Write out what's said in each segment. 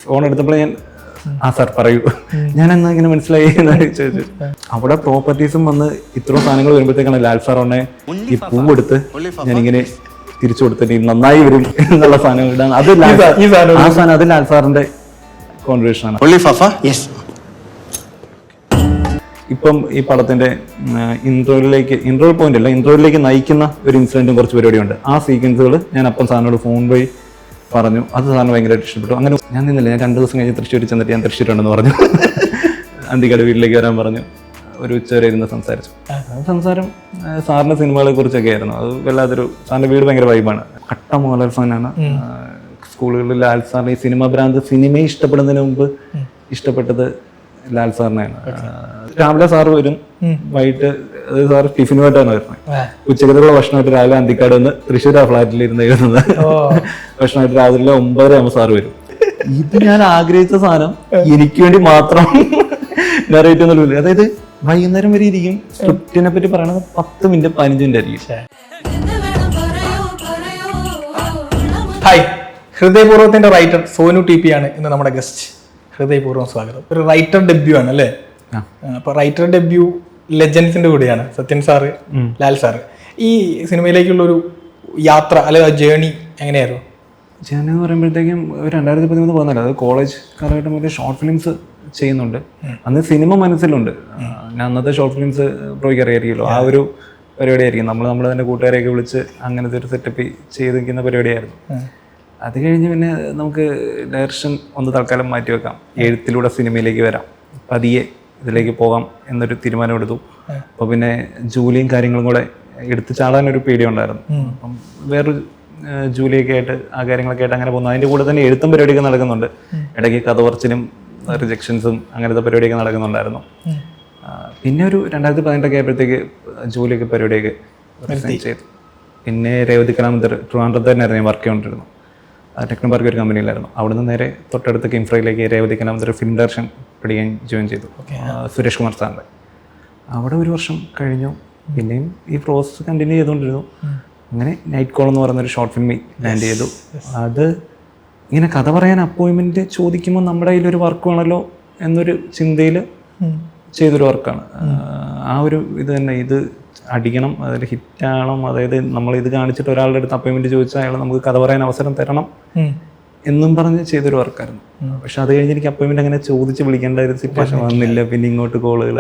Phone എടുത്തപ്പോൾ ഞാൻ sir പറയൂ ഞാൻ എന്നാ ഇങ്ങനെ മനസ്സിലായി ചോദിച്ചു. അവിടെ പ്രോപ്പർട്ടീസും വന്ന് ഇത്രയും സാധനങ്ങൾ വരുമ്പോഴത്തേക്കാണ് ലാൽ സാർ ഉടനെ ഈ പൂവെടുത്ത് ഞാനിങ്ങനെ തിരിച്ചു കൊടുത്തിട്ട് നന്നായി വരും എന്നുള്ള സാധനം ഇടാൻ. അത് ആ സാധനം അത് ലാൽ സാറിന്റെ കോൺട്രിബ്യൂഷൻ ആണ്. ഇപ്പം ഈ പടത്തിന്റെ ഇൻട്രോ പോയിന്റ് അല്ല, ഇൻട്രോയിലേക്ക് നയിക്കുന്ന ഒരു ഇൻസിഡന്റും കുറച്ച് പരിപാടിയുണ്ട്. ആ സീക്വൻസുകൾ ഞാൻ അപ്പം സാറിനോട് ഫോൺ വഴി പറഞ്ഞു. അത് സാറിന് ഭയങ്കരമായിട്ട് ഇഷ്ടപ്പെട്ടു. അങ്ങനെ ഞാൻ നിന്നില്ല, ഞാൻ 2 ദിവസം കഴിഞ്ഞ് തൃശ്ശൂർ ചെന്നിട്ട് ഞാൻ തൃശ്ശൂരുണ്ടെന്ന് പറഞ്ഞു. അന്തിക്കാട് വീട്ടിലേക്ക് വരാൻ പറഞ്ഞു. ഒരു ഉച്ചവരെ ഇരുന്ന് സംസാരിച്ചു. സംസാരം സാറിന്റെ സിനിമകളെ കുറിച്ചൊക്കെ ആയിരുന്നു. അത് വല്ലാത്തൊരു സാറിന്റെ വീട് ഭയങ്കര വൈബാണ്. കട്ട മോഹൻലാൽ ഫാനാണ്. സ്കൂളുകളിൽ ലാൽ സാറിന് ഈ സിനിമ ഭ്രാന്ത് സിനിമയെ ഇഷ്ടപ്പെടുന്നതിന് മുമ്പ് ഇഷ്ടപ്പെട്ടത് ലാൽ സാറിനെയാണ്. രാവിലെ സാറ് വരും, വൈകിട്ട് സാർ ടിഫിനുമായിട്ടാണ് വരുന്നത്. ഉച്ചക്കത്തുള്ള ഭക്ഷണമായിട്ട് രാവിലെ അന്തിക്കാട് വന്ന് തൃശ്ശൂർ ആ ഫ്ലാറ്റിൽ ഇരുന്ന് എഴുതുന്നത്. ഭക്ഷണമായിട്ട് രാവിലെ 9:30 ആകുമ്പോൾ സാറ് വരും. ഇത് ഞാൻ ആഗ്രഹിച്ച സാധനം എനിക്ക് വേണ്ടി മാത്രം നറേറ്റ് ഒന്നും. അതായത് വൈകുന്നേരം വരെ ഇരിക്കും. സ്ക്രിപ്റ്റിനെ പറ്റി പറയണത് 10 മിനിറ്റ് 15 മിനിറ്റ് ആയിരിക്കും. ഹായ്, ഹൃദയപൂർവ്വത്തിന്റെ റൈറ്റർ സോനു ടി പി ആണ് ഇന്ന് നമ്മുടെ ഗസ്റ്റ്. ഹൃദയപൂർവ്വം സ്വാഗതം. ഒരു റൈറ്റർ ഡെബ്യൂ ആണ് അല്ലേ? അപ്പൊ റൈറ്റർ ഡെബ്യൂ ലെജൻസിന്റെ കൂടെയാണ് സത്യൻ സാറ്, ലാൽ സാറ്. ഈ സിനിമയിലേക്കുള്ള ഒരു യാത്ര അല്ലെങ്കിൽ ജേണി എങ്ങനെയായിരുന്നു? ജേണി എന്ന് പറയുമ്പോഴത്തേക്കും 2013 പോകുന്നില്ല. അത് കോളേജ് കാലഘട്ടം മുതൽ ഷോർട്ട് ഫിലിംസ് ചെയ്യുന്നുണ്ട്. അന്ന് സിനിമ മനസ്സിലുണ്ട്. ഞാൻ അന്നത്തെ ഷോർട്ട് ഫിലിംസ് പ്രോയ്ക്ക് അറിയായിരിക്കുമല്ലോ. ആ ഒരു പരിപാടിയായിരിക്കും. നമ്മൾ തന്നെ കൂട്ടുകാരെയൊക്കെ വിളിച്ച് അങ്ങനത്തെ ഒരു സെറ്റപ്പ് ചെയ്തിരിക്കുന്ന പരിപാടിയായിരുന്നു. അത് കഴിഞ്ഞ് പിന്നെ നമുക്ക് ഡയറക്ഷൻ ഒന്ന് തൽക്കാലം മാറ്റി വെക്കാം, എഴുത്തിലൂടെ സിനിമയിലേക്ക് വരാം, പതിയെ ഇതിലേക്ക് പോകാം എന്നൊരു തീരുമാനമെടുത്തു. അപ്പോൾ പിന്നെ ജോലിയും കാര്യങ്ങളും കൂടെ എടുത്തു ചാടാനൊരു പേടിയുണ്ടായിരുന്നു. അപ്പം വേറൊരു ജോലിയൊക്കെ ആയിട്ട് ആ കാര്യങ്ങളൊക്കെ ആയിട്ട് അങ്ങനെ പോകുന്നു. അതിൻ്റെ കൂടെ തന്നെ എഴുത്തും പരിപാടിയൊക്കെ നടക്കുന്നുണ്ട്. ഇടയ്ക്ക് കഥ പറച്ചിലും റിജക്ഷൻസും അങ്ങനത്തെ പരിപാടിയൊക്കെ നടക്കുന്നുണ്ടായിരുന്നു. പിന്നെ ഒരു 2018 ആയപ്പോഴത്തേക്ക് ജോലിയൊക്കെ പരിപാടിയൊക്കെ ചെയ്തു. പിന്നെ രേവതി കലാമന്ദിർ ട്രിവാൻഡ്രത്ത് തന്നെയായിരുന്നു ഞാൻ വർക്ക് ചെയ്തുകൊണ്ടിരുന്നു. ടെക്നോ പാർക്ക് ഒരു കമ്പനിയിലായിരുന്നു. അവിടുന്ന് നേരെ തൊട്ടടുത്ത് കിംഫ്രയിലേക്ക് രേവതി കലാമന്ദിർ ഫിലിം ഡയറക്ഷൻ പഠിക്കാൻ ജോയിൻ ചെയ്തു, സുരേഷ് കുമാർ സാറിൻ്റെ. അവിടെ 1 വർഷം കഴിഞ്ഞു. പിന്നെയും ഈ പ്രോസസ്സ് കണ്ടിന്യൂ ചെയ്തുകൊണ്ടിരുന്നു. അങ്ങനെ നൈറ്റ് കോൾ എന്ന് പറയുന്നൊരു ഷോർട്ട് ഫിലിമിൽ ലാൻഡ് ചെയ്തു. അത് ഇങ്ങനെ കഥ പറയാൻ അപ്പോയിൻമെൻറ്റ് ചോദിക്കുമ്പോൾ നമ്മുടെ കയ്യിലൊരു വർക്ക് വേണമല്ലോ എന്നൊരു ചിന്തയിൽ ചെയ്തൊരു വർക്കാണ്. ആ ഒരു ഇത് തന്നെ, ഇത് അടിക്കണം, അതിൽ ഹിറ്റാകണം. അതായത് നമ്മൾ ഇത് കാണിച്ചിട്ട് ഒരാളുടെ അടുത്ത് അപ്പോയിൻമെൻറ്റ് ചോദിച്ചാൽ അയാൾ നമുക്ക് കഥ പറയാൻ അവസരം തരണം എന്നും പറഞ്ഞ് ചെയ്തൊരു വർക്കായിരുന്നു. പക്ഷെ അത് കഴിഞ്ഞ് എനിക്ക് അപ്പോയിൻമെൻറ്റ് അങ്ങനെ ചോദിച്ച് വിളിക്കേണ്ട ഒരു സിറ്റുവേഷൻ വന്നില്ല. പിന്നെ ഇങ്ങോട്ട് കോളുകൾ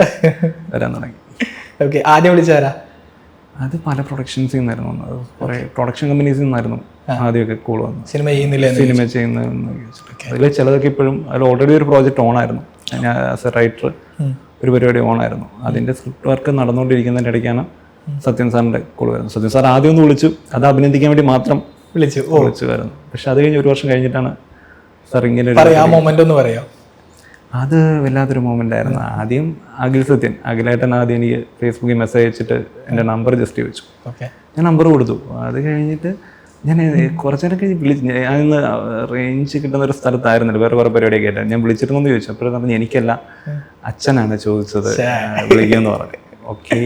വരാൻ തുടങ്ങി. ഓക്കെ, ആദ്യം വിളിച്ചാരാ? അത് പല പ്രൊഡക്ഷൻസിൽ നിന്നായിരുന്നു വന്നത്. കുറേ പ്രൊഡക്ഷൻ കമ്പനീസിൽ നിന്നായിരുന്നു ആദ്യമൊക്കെ കോൾ വന്നത്. സിനിമ ചെയ്യുന്നതെന്ന് അതിൽ ചിലതൊക്കെ ഇപ്പോഴും അതിൽ ഓൾറെഡി ഒരു പ്രോജക്റ്റ് ഓണായിരുന്നു. ഞാൻ ആസ് എ റൈറ്റർ ഒരു പരിപാടി ഓണായിരുന്നു. അതിൻ്റെ സ്ക്രിപ്റ്റ് വർക്ക് നടന്നുകൊണ്ടിരിക്കുന്നതിൻ്റെ ഇടയ്ക്കാണ് സത്യൻ സാറിൻ്റെ കോൾ വരുന്നത്. സത്യൻ സാർ ആദ്യം ഒന്ന് വിളിച്ചു, അത് അഭിനന്ദിക്കാൻ വേണ്ടി മാത്രം വിളിച്ചുമായിരുന്നു. പക്ഷെ അത് കഴിഞ്ഞ് 1 വർഷം കഴിഞ്ഞിട്ടാണ് സാർ ഇങ്ങനെ അത് വല്ലാത്തൊരു മൊമെൻ്റ് ആയിരുന്നു. ആദ്യം അഖിലേട്ടൻ ആദ്യം എനിക്ക് ഫേസ്ബുക്കിൽ മെസ്സേജ് അയച്ചിട്ട് എൻ്റെ നമ്പർ ജസ്റ്റ് ചോദിച്ചു. ഞാൻ നമ്പർ കൊടുത്തു. അത് കഴിഞ്ഞിട്ട് ഞാൻ കുറച്ച് നേരം കഴിഞ്ഞ് വിളിച്ച്, ഞാനിന്ന് റേഞ്ച് കിട്ടുന്ന ഒരു സ്ഥലത്തായിരുന്നില്ല, വേറെ കുറേ പരിപാടിയൊക്കെ ആയിട്ട് ഞാൻ വിളിച്ചിരുന്നെന്ന് ചോദിച്ചു. അപ്പോൾ പറഞ്ഞു എനിക്കല്ല, അച്ഛനാണ് ചോദിച്ചത് വിളിക്കുമെന്ന് പറഞ്ഞു. ഓക്കെ,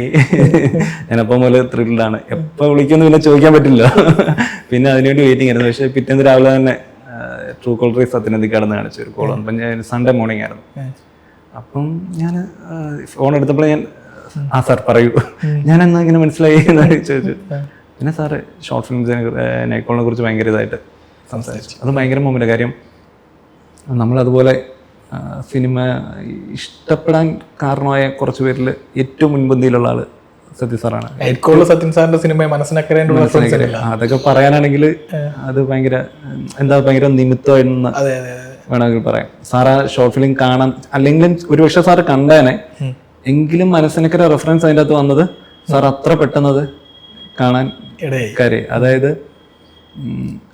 ഞാനപ്പം പോലെ ത്രില്ലാണ്. എപ്പോൾ വിളിക്കുമെന്ന് പിന്നെ ചോദിക്കാൻ പറ്റില്ല. പിന്നെ അതിനുവേണ്ടി വെയിറ്റിംഗ് ആയിരുന്നു. പക്ഷേ പിറ്റേന്ന് രാവിലെ തന്നെ ട്രൂ കോളറി സത്യനന്ദിക്കാടെന്ന് കാണിച്ചു ഒരു കോൾ. അപ്പം ഞാൻ സൺഡേ മോർണിംഗ് ആയിരുന്നു. അപ്പം ഞാൻ ഫോൺ എടുത്തപ്പോൾ ഞാൻ സാർ പറയൂ ഞാൻ എന്നാ ഇങ്ങനെ മനസ്സിലായി ചോദിച്ചു. പിന്നെ സാറ് ഷോർട്ട് ഫിലിംസിനെ നൈക്കോളിനെ കുറിച്ച് ഭയങ്കര ഇതായിട്ട് സംസാരിച്ചു. അത് ഭയങ്കര മൊമെൻ്റ്. കാര്യം നമ്മളതുപോലെ സിനിമ ഇഷ്ടപ്പെടാൻ കാരണമായ കുറച്ച് പേരിൽ ഏറ്റവും മുൻപന്തിയിലുള്ള ആള് സത്യൻ സാറാണ്. സത്യൻ സാറിന്റെ സിനിമ അതൊക്കെ പറയാനാണെങ്കിൽ അത് ഭയങ്കര നിമിത്തമായിരുന്ന വേണമെങ്കിൽ പറയാം. സാറ് ഷോർട്ട് ഫിലിം കാണാൻ അല്ലെങ്കിലും ഒരുപക്ഷെ സാറ് കണ്ടേനെ, എങ്കിലും മനസ്സിനൊക്കെ റെഫറൻസ് അതിൻ്റെ അകത്ത് വന്നത് സാർ അത്ര പെട്ടെന്നത് കാണാൻ കാര്യം. അതായത്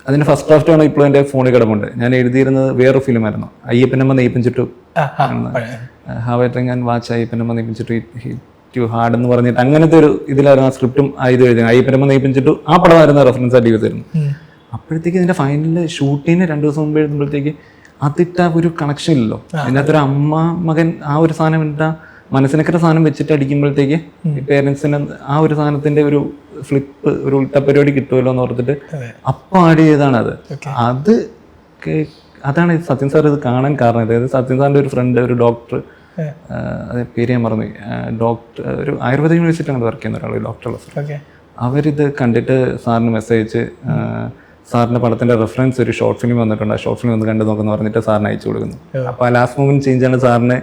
അതിന്റെ ഫസ്റ്റ് ഡ്രാഫ്റ്റ് ആണ് ഇപ്പോഴും എൻ്റെ ഫോണിൽ കിടപ്പുണ്ട്. ഞാൻ എഴുതിയിരുന്നത് വേറൊരു ഫിലിമായിരുന്നു, അയ്യപ്പനമ്മ നെയ്പ്പൻ ചുറ്റു, have I drink and watch അയ്യപ്പനമ്മ നെയ്പ്പൻ ചുറ്റു ടു ഹാർഡ് എന്ന് പറഞ്ഞിട്ട് അങ്ങനത്തെ ഒരു ഇതിലായിരുന്നു ആ സ്ക്രിപ്റ്റും ഇത് എഴുതിയത്. അയ്യപ്പനമ്മ നെയ്പ്പൻ ചുറ്റു ആ പടമായിരുന്നു റെഫറൻസ് ആയിട്ട് ചെയ്തിരുന്നു. അപ്പോഴത്തേക്ക് ഇതിന്റെ ഫൈനലിൽ ഷൂട്ടിങ്ങിന് 2 ദിവസം മുമ്പ് എഴുതുമ്പോഴത്തേക്ക് അതിട്ട ഒരു കണക്ഷൻ ഇല്ലല്ലോ. അതിനകത്തൊരു അമ്മ മകൻ ആ ഒരു സാധനം ഇട്ട മനസ്സിനൊക്കെ സാധനം വെച്ചിട്ട് അടിക്കുമ്പോഴത്തേക്ക് പേരൻസിന് ആ ഒരു സാധനത്തിന്റെ ഒരു ഫ്ലിപ്പ്, ഒരു ഉൾട്ട പരിപാടി കിട്ടുമല്ലോ എന്ന് ഓർത്തിട്ട് അപ്പം ആഡ് ചെയ്തതാണ് അത്. അത് അതാണ് സത്യൻ സാർ ഇത് കാണാൻ കാരണം. അതായത് സത്യൻ സാറിൻ്റെ ഒരു ഫ്രണ്ട്, ഒരു ഡോക്ടർ, അത് പേര് ഞാൻ മറന്നു, ഡോക്ടർ, ഒരു ആയുർവേദ യൂണിവേഴ്സിറ്റിയാണ് വർക്ക് ചെയ്യുന്ന ഒരാൾ, ഡോക്ടർ. അവരിത് കണ്ടിട്ട് സാറിന് മെസ്സേജ് അയച്ച് സാറിൻ്റെ പടത്തിൻ്റെ റെഫറൻസ് ഒരു ഷോർട്ട് ഫിലിം വന്നിട്ടുണ്ട്, ആ ഷോർട്ട് ഫിലിം ഒന്ന് കണ്ടു നോക്കുന്നു പറഞ്ഞിട്ട് സാറിന് അയച്ചു കൊടുക്കുന്നു. അപ്പോൾ ആ ലാസ്റ്റ് മൊമെന്റ് ചേഞ്ചാണ് സാറിനെ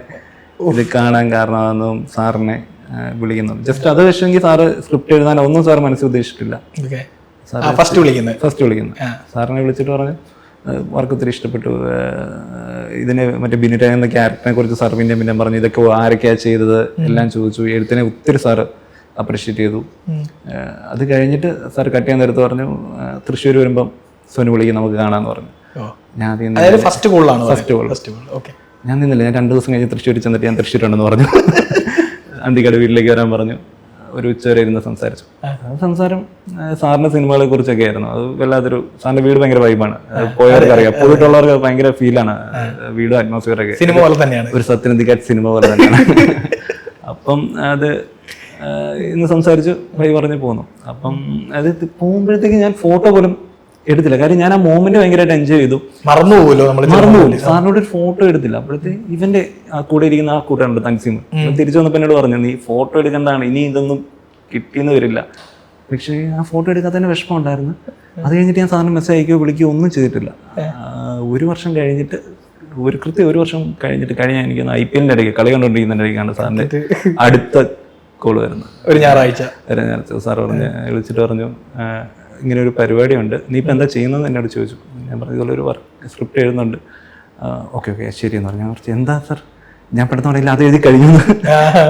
ഇത് കാണാൻ കാരണമെന്നും സാറിനെ വിളിക്കുന്നു. ജസ്റ്റ് അത് വെച്ചെങ്കിൽ സാറ് സ്ക്രിപ്റ്റ് എഴുതാൻ ഒന്നും സാർ മനസ്സിൽ ഉദ്ദേശിച്ചിട്ടില്ല. ഫസ്റ്റ് വിളിക്കുന്നു സാറിനെ വിളിച്ചിട്ട് പറഞ്ഞു വർക്ക് ഒത്തിരി ഇഷ്ടപ്പെട്ടു, ഇതിനെ മറ്റേ ബിനിറ്റ എന്ന ക്യാരക്ടറിനെ കുറിച്ച് സാർ പിന്നെ പറഞ്ഞു, ഇതൊക്കെ ആരൊക്കെയാണ് ചെയ്തത് എല്ലാം ചോദിച്ചു. എഴുത്തിനെ ഒത്തിരി സാറ് അപ്രീഷിയേറ്റ് ചെയ്തു. അത് കഴിഞ്ഞിട്ട് സാർ കട്ട് ചെയ്യാൻ നേരത്ത് പറഞ്ഞു തൃശ്ശൂർ വരുമ്പം സോനു വിളിക്കും, നമുക്ക് കാണാമെന്ന് പറഞ്ഞു. ഞാൻ ഫസ്റ്റ് കോൾ ഞാൻ നിന്നില്ല. ഞാൻ 2 ദിവസം കഴിഞ്ഞ് തൃശ്ശൂർ ചെന്നിട്ട് ഞാൻ തൃശ്ശൂരുണ്ടെന്ന് പറഞ്ഞു. അന്തിക്കട വീട്ടിലേക്ക് വരാൻ പറഞ്ഞു. ഒരു ഉച്ചവരെ ഇരുന്ന് സംസാരിച്ചു. സംസാരം സാറിന്റെ സിനിമകളെ കുറിച്ചൊക്കെ ആയിരുന്നു. അത് വല്ലാത്തൊരു, സാറിന്റെ വീട് ഭയങ്കര വൈബാണ്. പോയവർക്ക് അറിയാം, പോയിട്ടുള്ളവർക്ക് ഭയങ്കര ഫീലാണ് വീടും അറ്റ്മോസ്ഫിയർ ഒക്കെ. സിനിമ പോലെ തന്നെയാണ്, ഒരു സത്യനന്ദിക്കാറ്റ് സിനിമ പോലെ തന്നെയാണ്. അപ്പം അത് ഇന്ന് സംസാരിച്ചു വഴി പറഞ്ഞ് പോന്നു. അപ്പം അത് പോകുമ്പോഴത്തേക്ക് ഞാൻ ഫോട്ടോ പോലും എടുത്തില്ല. കാര്യം ഞാൻ ആ മോമെന്റ് ഭയങ്കരമായിട്ട് എൻജോയ് ചെയ്തു. മറന്നുപോകും. സാറിനോട് ഒരു ഫോട്ടോ എടുത്തില്ല. അപ്പോഴത്തേക്ക് ഇവന്റെ കൂടെ ഇരിക്കുന്ന ആ കൂട്ടുകാരുണ്ട് തൻസീം, തിരിച്ചു വന്നപ്പോൾ എന്നോട് പറഞ്ഞു നീ ഫോട്ടോ എടുക്കേണ്ടതാണ്, ഇനി ഇതൊന്നും കിട്ടിയെന്ന് വരില്ല. പക്ഷേ ആ ഫോട്ടോ എടുക്കാത്തതിന് വിഷമം ഉണ്ടായിരുന്നു. അത് കഴിഞ്ഞിട്ട് ഞാൻ സാറിന് മെസ്സേജ് അയക്കുകയോ വിളിക്കുകയോ ഒന്നും ചെയ്തിട്ടില്ല. 1 വർഷം കഴിഞ്ഞിട്ട്, ഒരു വർഷം കഴിഞ്ഞിട്ട് കഴിഞ്ഞ എനിക്ക് IPL ഇടയ്ക്ക് കളി കണ്ടുകൊണ്ടിരിക്കുന്ന ഇടയ്ക്കാണ് സാറിന്റെ അടുത്ത കോള് വരുന്നത്. ഒരു ഞായറാഴ്ച സാർ പറഞ്ഞു, വിളിച്ചിട്ട് പറഞ്ഞു ഇങ്ങനെ ഒരു പരിപാടിയുണ്ട്, നീ ഇപ്പം എന്താ ചെയ്യുന്നതെന്ന് എന്നോട് ചോദിച്ചു. ഞാൻ പറഞ്ഞു ഇതുപോലൊരു വർക്ക് സ്ക്രിപ്റ്റ് എഴുതുന്നുണ്ട്. ഓക്കെ ശരി എന്ന് പറഞ്ഞു. ഞാൻ പറഞ്ഞു എന്താ സാർ, ഞാൻ പെട്ടെന്ന് അത് എഴുതി കഴിഞ്ഞു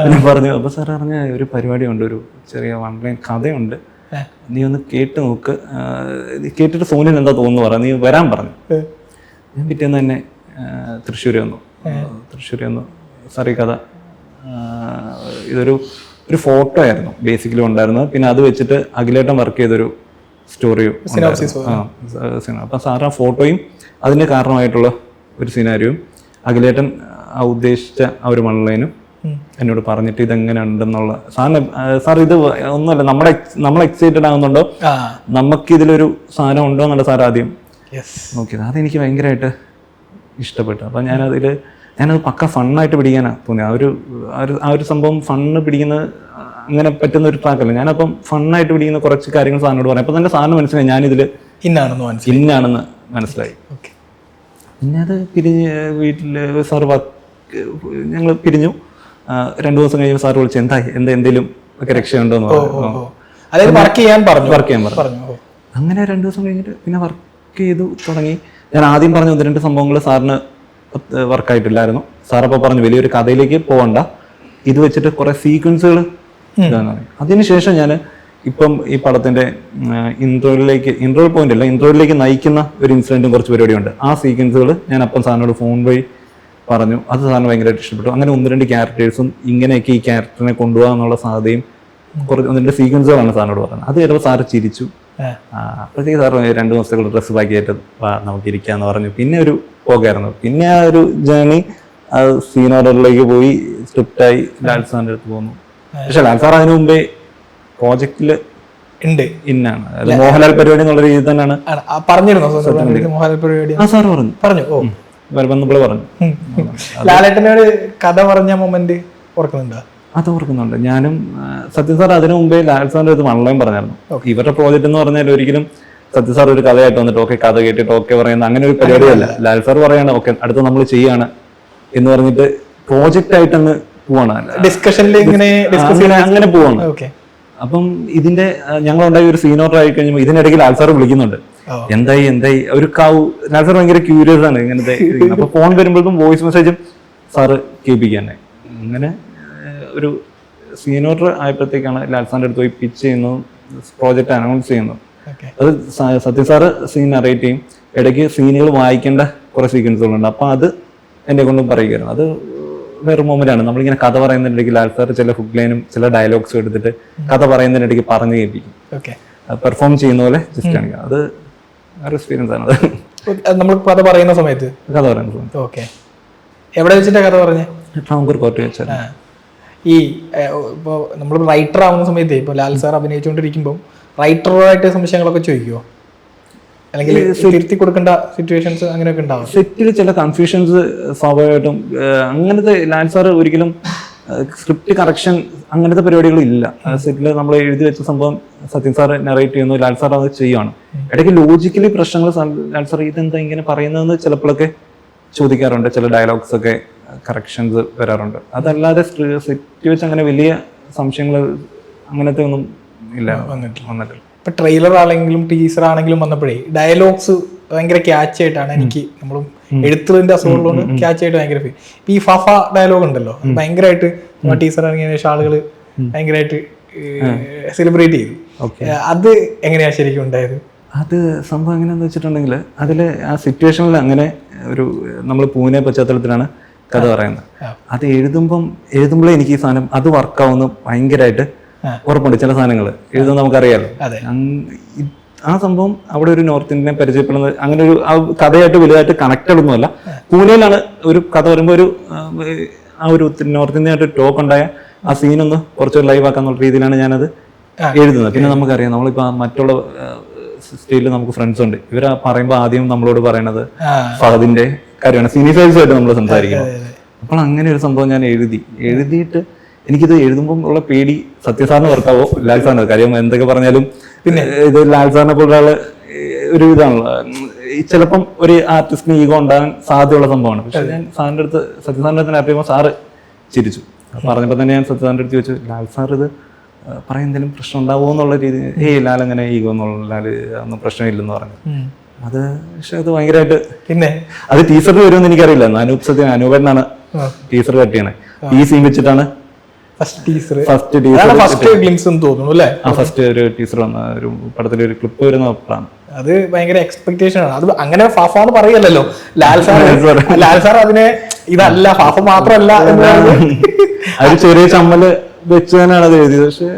എന്ന് പറഞ്ഞു. അപ്പോൾ സാർ പറഞ്ഞ ഒരു പരിപാടിയുണ്ട്, ഒരു ചെറിയ വളരെ കഥയുണ്ട്, നീ ഒന്ന് കേട്ട് നോക്ക്, കേട്ടിട്ട് സോനിന് എന്താ തോന്നുന്നു പറയാം, നീ വരാൻ പറഞ്ഞു. ഞാൻ പിറ്റേന്ന് തന്നെ തൃശ്ശൂർ വന്നു. സാർ ഈ കഥ ഇതൊരു ഫോട്ടോ ആയിരുന്നു ബേസിക്കലി ഉണ്ടായിരുന്നത്. പിന്നെ അത് വെച്ചിട്ട് അഖിലേട്ടൻ വർക്ക് ചെയ്തൊരു സ്റ്റോറിയും. അപ്പം സാർ ആ ഫോട്ടോയും അതിന് കാരണമായിട്ടുള്ള ഒരു സിനാരിയും അഖിലേട്ടൻ ഉദ്ദേശിച്ച ആ ഒരു മൺലൈനും എന്നോട് പറഞ്ഞിട്ട് ഇതെങ്ങനെ ഉണ്ടെന്നുള്ള സാർ ഇത് ഒന്നുമല്ല, നമ്മൾ എക്സൈറ്റഡ് ആകുന്നുണ്ടോ, നമുക്ക് ഇതിലൊരു സാധനം ഉണ്ടോ എന്നുള്ള സാർ ആദ്യം നോക്കിയത്. അതെനിക്ക് ഭയങ്കരമായിട്ട് ഇഷ്ടപ്പെട്ടു. അപ്പം ഞാനത് പക്ക ഫണ്ണായിട്ട് പിടിക്കാനാണ് തോന്നിയത്. ആ ഒരു സംഭവം ഫണ്ണ് പിടിക്കുന്നത് അങ്ങനെ പറ്റുന്ന ഒരു ട്രാക്കല്ല. ഞാനപ്പം ഫണ്ണായിട്ട് പിടിക്കുന്ന കുറച്ച് കാര്യങ്ങൾ സാറിനോട് പറയാം. അപ്പം തന്നെ സാറിന് മനസ്സിലായി ഞാനിതിൽ ഇന്നാണെന്ന് മനസ്സിലായി. പിന്നെ അത് പിരിഞ്ഞ് വീട്ടിൽ സാർ ഞങ്ങൾ പിരിഞ്ഞു. 2 ദിവസം കഴിയുമ്പോൾ സാർ വിളിച്ചു എന്തെങ്കിലും ഒക്കെ രക്ഷയുണ്ടോ എന്ന് പറഞ്ഞു. വർക്ക് ചെയ്യാൻ പറഞ്ഞു. അങ്ങനെ 2 ദിവസം കഴിഞ്ഞിട്ട് പിന്നെ വർക്ക് ചെയ്തു തുടങ്ങി. ഞാൻ ആദ്യം പറഞ്ഞ 1-2 സംഭവങ്ങൾ സാറിന് വർക്കായിട്ടില്ലായിരുന്നു. സാറപ്പോൾ പറഞ്ഞു വലിയൊരു കഥയിലേക്ക് പോകണ്ട, ഇത് വെച്ചിട്ട് കുറെ സീക്വൻസുകൾ ഇതാന്ന് പറയും. അതിനുശേഷം ഞാൻ ഇപ്പം ഈ പടത്തിന്റെ ഇൻട്രോയിലേക്ക് നയിക്കുന്ന ഒരു ഇൻസിഡന്റും കുറച്ച് പരിപാടിയുണ്ട്. ആ സീക്വൻസുകൾ ഞാൻ അപ്പം സാറിനോട് ഫോൺ വഴി പറഞ്ഞു. അത് സാറിന് ഭയങ്കരമായിട്ട് ഇഷ്ടപ്പെട്ടു. അങ്ങനെ 1-2 ക്യാരക്ടേഴ്സും ഇങ്ങനെയൊക്കെ ഈ ക്യാരക്ടറിനെ കൊണ്ടുപോകാന്നുള്ള സാധ്യതയും 1-2 സീക്വൻസുകളാണ് സാറിനോട് പറഞ്ഞത്. അത് ചിലപ്പോൾ സാറ് ചിരിച്ചു. അപ്പോഴത്തേക്ക് സാർ 2 ദിവസത്തേക്കുള്ള ഡ്രസ്സ് പാക്കിയായിട്ട് നമുക്ക് ഇരിക്കാന്ന് പറഞ്ഞു. പിന്നെ ഒരു പോകായിരുന്നു. പിന്നെ ആ ഒരു ജേണി സീൻ ഓർഡറിലേക്ക് പോയി സ്ക്രിപ്റ്റായി ലാൽ സാറിൻ്റെ അടുത്ത് പോന്നു. പക്ഷെ ലാൽ സാർ അതിനു മുമ്പേ പ്രോജക്റ്റില് ഇന്നാണ്, അത് മോഹൻലാൽ പരിപാടി എന്നുള്ള രീതിയിൽ തന്നെയാണ് സാർ വന്നപ്പോൾ പറഞ്ഞു. ലാലേട്ടനോട് കഥ പറഞ്ഞ മൊമെന്റ് ഓർക്കുന്നുണ്ടോ? അത് ഓർക്കുന്നുണ്ട്. ഞാനും സത്യ സാർ അതിനു മുമ്പേ ലാൽ സാറിന്റെ അടുത്ത് മൺലൈൻ പറഞ്ഞായിരുന്നു. ഇവരുടെ പ്രോജക്റ്റ് എന്ന് പറഞ്ഞാൽ ഒരിക്കലും സത്യ സാർ ഒരു കഥയായിട്ട് വന്നിട്ട് ഓക്കെ കഥ കേട്ടിട്ട് ഓക്കെ പറയുന്ന അങ്ങനെ ഒരു പരിപാടിയല്ല. ലാൽ സാർ പറയാണ് ഓക്കെ അടുത്ത നമ്മൾ ചെയ്യാണ് എന്ന് പറഞ്ഞിട്ട് പ്രോജക്റ്റ് ആയിട്ട് അങ്ങ് പോവാണ്, ഡിസ്കഷനിൽ അങ്ങനെ പോവാണ്. അപ്പം ഇതിന്റെ ഞങ്ങളുണ്ടായി ഒരു സീനോർ ആയി കഴിഞ്ഞപ്പോൾ ഇതിനിടയ്ക്ക് ലാൽ സാർ വിളിക്കുന്നുണ്ട്, എന്തായി ഒരു ലാൽ സാർ ഭയങ്കര ക്യൂരിയസ് ആണ് ഇങ്ങനത്തെ. അപ്പൊ ഫോൺ വരുമ്പോഴേക്കും വോയിസ് മെസ്സേജും സാറ് കേൾപ്പിക്കാൻ. അങ്ങനെ ഒരു സീനോർ ആയപ്പോഴത്തേക്കാണ് ലാൽ സാറിന്റെ അടുത്ത് പോയി പിച്ച് ചെയ്യുന്നു, പ്രോജക്റ്റ് അനൗൺസ് ചെയ്യുന്നു. അത് സത്യ സാറ് സീൻ നറേറ്റ് ചെയ്യും. ഇടയ്ക്ക് സീനുകൾ വായിക്കേണ്ട കുറെ സീക്വൻസുകളുണ്ട്. അപ്പൊ അത് എന്നെ കൊണ്ടും പറയുകയായിരുന്നു. അത് വേറെ മൊമെന്റാണ്. നമ്മളിങ്ങനെ കഥ പറയുന്നതിനിടയ്ക്ക് ലാൽ സാർ ചില ഹുക്ക് ലൈനും ചില ഡയലോഗ്സും എടുത്തിട്ട് കഥ പറയുന്നതിനിടയ്ക്ക് പറഞ്ഞു കേൾപ്പിക്കും, പെർഫോം ചെയ്യുന്ന പോലെ ജസ്റ്റ് കാണിക്കാം. അത് വേറെ എക്സ്പീരിയൻസ് ആണ്. അത് നമ്മൾ കഥ പറയുന്ന സമയത്ത് എവിടെ വെച്ചിട്ടാ കഥ പറഞ്ഞേ? ട്രാവൻകൂർ കോർട്ട് വെച്ചാൽ. ഈ ഇപ്പോൾ നമ്മൾ റൈറ്റർ ആവുന്ന സമയത്ത് ഇപ്പോൾ ലാൽ സാർ അഭിനയിച്ചുകൊണ്ടിരിക്കുമ്പോൾ റൈറ്ററുമായിട്ട് സംശയങ്ങളൊക്കെ ചോദിക്കുമോ? അല്ലെങ്കിൽ തിരുത്തി കൊടുക്കേണ്ട സിറ്റുവേഷൻസ് അങ്ങനെയൊക്കെ ഉണ്ടാവും? സെറ്റിൽ ചില കൺഫ്യൂഷൻസ് സ്വാഭാവികമായിട്ടും അങ്ങനത്തെ ലാൽ സാർ ഒരിക്കലും സ്ക്രിപ്റ്റ് കറക്ഷൻ അങ്ങനത്തെ പരിപാടികളില്ല. സെറ്റിൽ നമ്മൾ എഴുതി വെച്ച സംഭവം സത്യൻ സാർ നറേറ്റ് ചെയ്യുന്നു, ലാൽ സാർ അത് ചെയ്യുവാണ്. ഇടയ്ക്ക് ലോജിക്കലി പ്രശ്നങ്ങൾ ലാൽ സാർ ഇതെന്താ ഇങ്ങനെ പറയുന്നതെന്ന് ചിലപ്പോഴൊക്കെ ചോദിക്കാറുണ്ട്. ചില ഡയലോഗ്സ് ഒക്കെ കറക്ഷൻസ് വരാറുണ്ട്. അതല്ലാതെ സെറ്റ് വെച്ച് അങ്ങനെ വലിയ സംശയങ്ങൾ അങ്ങനത്തെ ഒന്നും ഇല്ല വന്നിട്ടില്ല. ഇപ്പൊ ട്രെയിലർ ആണെങ്കിലും ടീസർ ആണെങ്കിലും വന്നപ്പോഴേ ഡയലോഗ്സ് ഭയങ്കര ക്യാച്ച് ആയിട്ടാണ് എനിക്ക്, നമ്മളും എഴുത്തുള്ളതിന്റെ അസുഖമുള്ളതുകൊണ്ട് ക്യാച്ച് ആയിട്ട് ഭയങ്കര ഫീൽ. ഇപ്പൊ ഈ ഫഫ ഡയലോഗ് ഉണ്ടല്ലോ, ഭയങ്കരമായിട്ട് ടീസർ ഇറങ്ങിയ ശേഷം ആളുകൾ ഭയങ്കരമായിട്ട് സെലിബ്രേറ്റ് ചെയ്തു. അത് എങ്ങനെയാ ശരിക്കും ഉണ്ടായത്? അത് സംഭവം എങ്ങനെയാന്ന് വെച്ചിട്ടുണ്ടെങ്കിൽ അതിൽ ആ സിറ്റുവേഷനിൽ അങ്ങനെ ഒരു നമ്മൾ പൂനെ പശ്ചാത്തലത്തിലാണ് കഥ പറയുന്നത്. അത് എഴുതുമ്പോഴേ എനിക്ക് ഈ സാധനം അത് വർക്കാവുന്ന ഭയങ്കരമായിട്ട് ഉറപ്പുണ്ട്. ചില സാധനങ്ങൾ എഴുതുന്നത് നമുക്കറിയാലോ. ആ സംഭവം അവിടെ ഒരു നോർത്ത് ഇന്ത്യനെ പരിചയപ്പെടുന്നത് അങ്ങനെ ഒരു കഥയായിട്ട് വലുതായിട്ട് കണക്റ്റഡ് ഒന്നുമല്ല. പൂനെയിലാണ് ഒരു കഥ പറയുമ്പോൾ ആ ഒരു നോർത്ത് ഇന്ത്യനായിട്ട് ടോക്ക് ഉണ്ടായ ആ സീനൊന്ന് കുറച്ച് ലൈവ് ആക്കാന്നുള്ള രീതിയിലാണ് ഞാനത് എഴുതുന്നത്. പിന്നെ നമുക്കറിയാം, നമ്മളിപ്പോ മറ്റുള്ള സ്റ്റേറ്റിൽ നമുക്ക് ഫ്രണ്ട്സ് ഉണ്ട്. ഇവര് പറയുമ്പോൾ ആദ്യം നമ്മളോട് പറയണത് ഫഹദിന്റെ കാര്യമാണ്, സീനിയർസായിട്ട് നമ്മൾ സംസാരിക്കുന്നത്. അപ്പോൾ അങ്ങനെ ഒരു സംഭവം ഞാൻ എഴുതിയിട്ട് എനിക്കിത് എഴുതുമ്പോൾ ഉള്ള പേടി സത്യസാറിന് വർക്കാവോ ലാൽ സാറിന്. കാര്യം എന്തൊക്കെ പറഞ്ഞാലും പിന്നെ ഇത് ലാൽ സാറിനെ പോലെ ഒരാള് ഒരു ഇതാണല്ലോ, ചിലപ്പം ഒരു ആർട്ടിസ്റ്റിന് ഈഗോ ഉണ്ടാകാൻ സാധ്യതയുള്ള സംഭവമാണ്. പക്ഷെ ഞാൻ സാറിന്റെ അടുത്ത് സത്യസാറിന്റെ അടുത്ത് അറിയുമ്പോൾ സാറ് ചിരിച്ചു. പറഞ്ഞപ്പോൾ തന്നെ ഞാൻ സത്യസാറിന്റെ അടുത്ത് ചോദിച്ചു, ലാൽ സാർ ഇത് പറയുന്നതിലും പ്രശ്നം ഉണ്ടാവുമോ എന്നുള്ള രീതി. ലാൽ അങ്ങനെ ഈഗോ എന്നുള്ള ലാല് ഒന്നും പ്രശ്നമില്ലെന്ന് പറഞ്ഞു. അത് പക്ഷെ അത് ഭയങ്കരമായിട്ട് പിന്നെ അത് ടീച്ചറിൽ വരുമെന്ന് എനിക്കറിയില്ല. അനൂപനാണ് ടീച്ചർ കട്ട് ചെയ്യണേ. ഈ സീൻ വെച്ചിട്ടാണ് ഫസ്റ്റ് ഒരു ടീച്ചർ വന്ന ഒരു പടത്തിലെ ഒരു ക്ലിപ്പ് വരുന്ന അപ്പോഴാണ്. അത് ഭയങ്കര എക്സ്പെക്ടേഷൻ ആണ്. അത് അങ്ങനെ ഫാഫ എന്ന് പറയല്ലോ ലാൽ സാർ അതിനെ ഇതല്ല ഫാഫ മാത്രമല്ല അത് ചെറിയ ചമ്മല് വെച്ച് തന്നെയാണ് അത് എഴുതിയത്. പക്ഷെ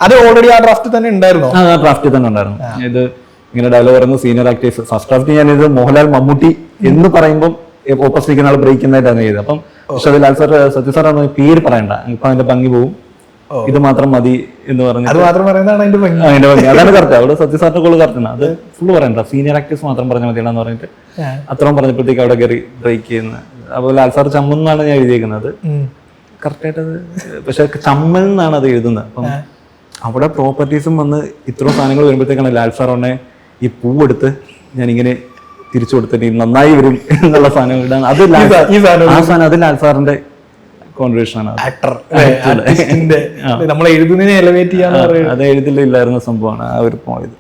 അത് ഓൾറെഡി ആ ഡ്രാഫ്റ്റിൽ തന്നെ ഉണ്ടായിരുന്നു. ആ ഡ്രാഫ്റ്റിൽ തന്നെ ഉണ്ടായിരുന്നു. ഇത് ഇങ്ങനെ ഡയലോഗ് പറയുന്ന സീനിയർ ആക്ടേഴ്സ് ഫസ്റ്റ് ഡ്രാഫ്റ്റ് ഞാനിത് മോഹൻലാൽ മമ്മൂട്ടി എന്ന് പറയുമ്പോൾ ഓപ്പോസിറ്റ് നിൽക്കുന്ന ആൾ ബ്രേക്ക് ചെയ്യുന്നതായിട്ടാണ് ചെയ്തത്. അപ്പം പക്ഷെ അത് ലാൽ സാർ സത്യ സാറാണ് പേര് പറയണ്ട, ഇപ്പൊ അതിന്റെ ഭംഗി പോവും, ഇത് മാത്രം മതി എന്ന് പറഞ്ഞു. അതിന്റെ ഭംഗി അതാണ് കറക്റ്റ്. അവിടെ സത്യ സാറിന്റെ കോള് കറക്റ്റ് ആണ്. അത് ഫുള്ള് പറയണ്ട, സീനിയർ ആക്ടേഴ്സ് മാത്രം പറഞ്ഞാൽ മതിയാണെന്ന് പറഞ്ഞിട്ട് അത്രയും പറഞ്ഞപ്പോഴത്തേക്ക് അവിടെ കയറി ബ്രേക്ക് ചെയ്യുന്നത്. അപ്പോൾ ലാൽ സാർ ചമ്മെന്നാണ് ഞാൻ എഴുതിയേക്കുന്നത് കറക്റ്റായിട്ട്. അത് പക്ഷെ ചമ്മൽ എന്നാണ് അത് എഴുതുന്നത്. അപ്പം അവിടെ പ്രോപ്പർട്ടീസും വന്ന് ഇത്രയും സാധനങ്ങൾ വരുമ്പോഴത്തേക്കാണ് ലാൽ സാർ ഉടനെ ഈ പൂവെടുത്ത് ഞാനിങ്ങനെ തിരിച്ചു കൊടുത്തിട്ട് നന്നായി വരും എന്നുള്ള സാധനം ഇടാൻ. അത് ആ സാധനം അത് ലാൽ സാറിന്റെ കോൺട്രിബ്യൂഷൻ ആണ്. അത് എഴുതില്ലായിരുന്ന സംഭവമാണ് ആ ഒരു പോയത്.